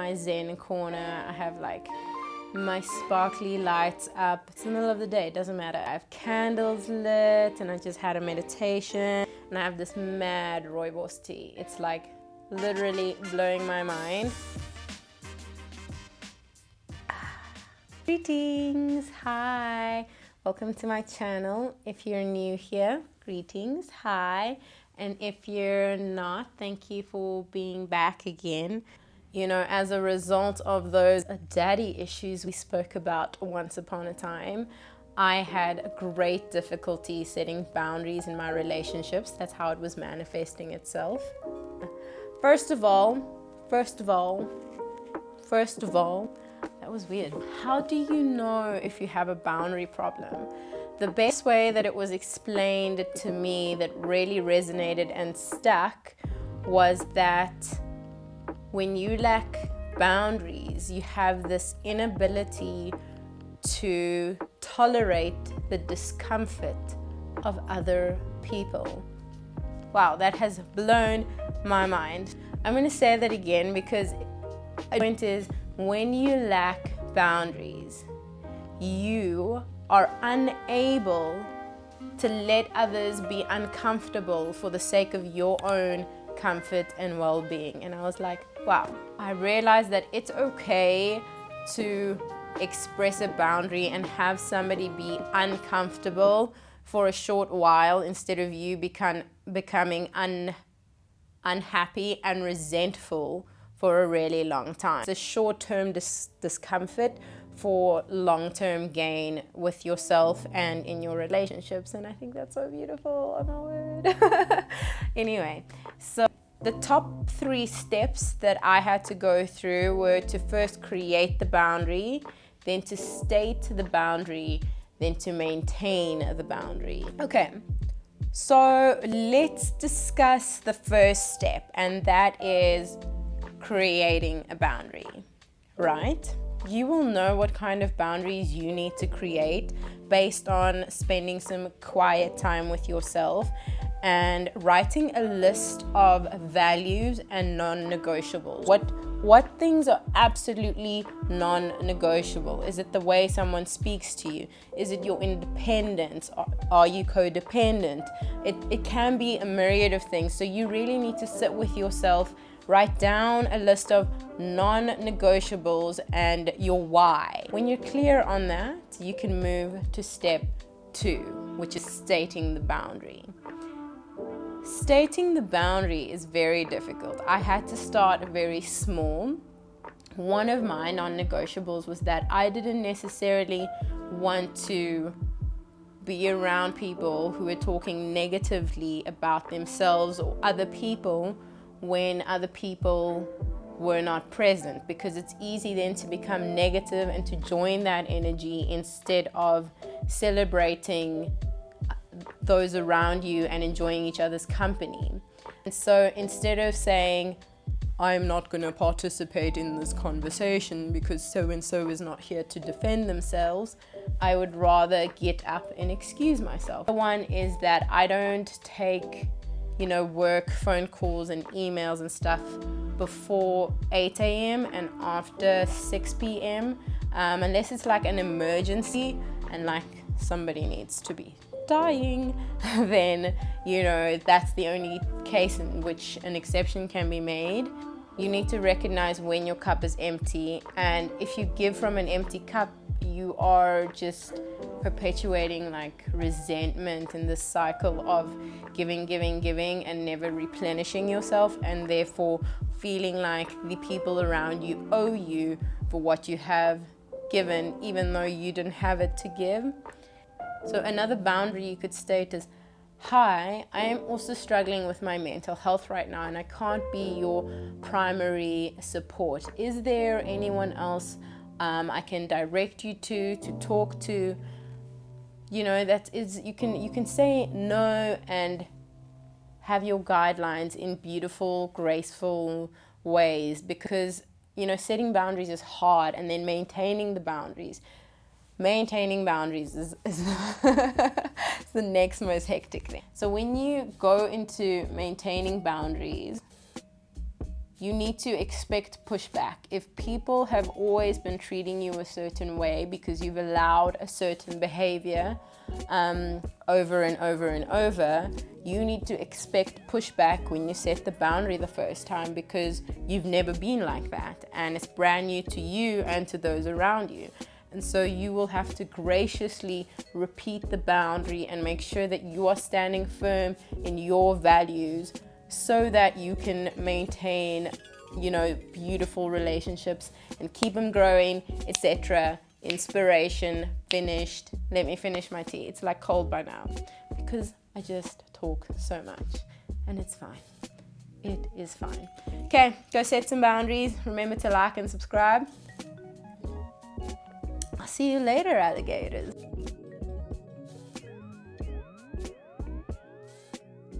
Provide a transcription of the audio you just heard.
my zen corner. I have like my sparkly lights up. It's the middle of the day, it doesn't matter. I have candles lit, and I just had a meditation, and I have this mad rooibos tea. It's like literally blowing my mind. Greetings, hi, welcome to my channel. If you're new here, greetings, hi, and if you're not, thank you for being back again. You know, as a result of those daddy issues we spoke about once upon a time, I had great difficulty setting boundaries in my relationships. That's how it was manifesting itself. First of all, that was weird. How do you know if you have a boundary problem? The best way that it was explained to me that really resonated and stuck was that when you lack boundaries, you have this inability to tolerate the discomfort of other people. Wow, that has blown my mind. I'm going to say that again because the point is, when you lack boundaries, you are unable to let others be uncomfortable for the sake of your own comfort and well-being. And I was like, wow, I realized that it's okay to express a boundary and have somebody be uncomfortable for a short while instead of you becoming unhappy and resentful for a really long time. It's a short-term discomfort for long-term gain with yourself and in your relationships, and I think that's so beautiful. Oh my word. Anyway, so the top 3 steps that I had to go through were to first create the boundary, then to state the boundary, then to maintain the boundary. Okay, so let's discuss the first step, and that is creating a boundary, right? You will know what kind of boundaries you need to create based on spending some quiet time with yourself and writing a list of values and non-negotiables. What things are absolutely non-negotiable? Is it the way someone speaks to you? Is it your independence? Are you codependent? It can be a myriad of things. So you really need to sit with yourself, write down a list of non-negotiables and your why. When you're clear on that, you can move to step 2, which is stating the boundary. Stating the boundary is very difficult. I had to start very small. One of my non-negotiables was that I didn't necessarily want to be around people who were talking negatively about themselves or other people when other people were not present, because it's easy then to become negative and to join that energy instead of celebrating those around you and enjoying each other's company. And so instead of saying, I'm not going to participate in this conversation because so-and-so is not here to defend themselves, I would rather get up and excuse myself. The one is that I don't take work phone calls and emails and stuff before 8 a.m. and after 6 p.m. Unless it's like an emergency and like somebody needs to be dying, then that's the only case in which an exception can be made. You need to recognize when your cup is empty, and if you give from an empty cup, you are just perpetuating like resentment in this cycle of giving and never replenishing yourself, and therefore feeling like the people around you owe you for what you have given, even though you didn't have it to give. So another boundary you could state is, hi, I am also struggling with my mental health right now and I can't be your primary support. Is there anyone else I can direct you to talk to? That is, you can say no and have your guidelines in beautiful, graceful ways, because setting boundaries is hard, and then maintaining boundaries is the next most hectic thing. So when you go into maintaining boundaries, you need to expect pushback. If people have always been treating you a certain way because you've allowed a certain behavior over and over and over, you need to expect pushback when you set the boundary the first time, because you've never been like that and it's brand new to you and to those around you. And so you will have to graciously repeat the boundary and make sure that you are standing firm in your values, so that you can maintain, beautiful relationships and keep them growing, etc. Inspiration finished. Let me finish my tea. It's like cold by now because I just talk so much, and it's fine. It is fine. Okay, go set some boundaries. Remember to like and subscribe. I'll see you later, alligators.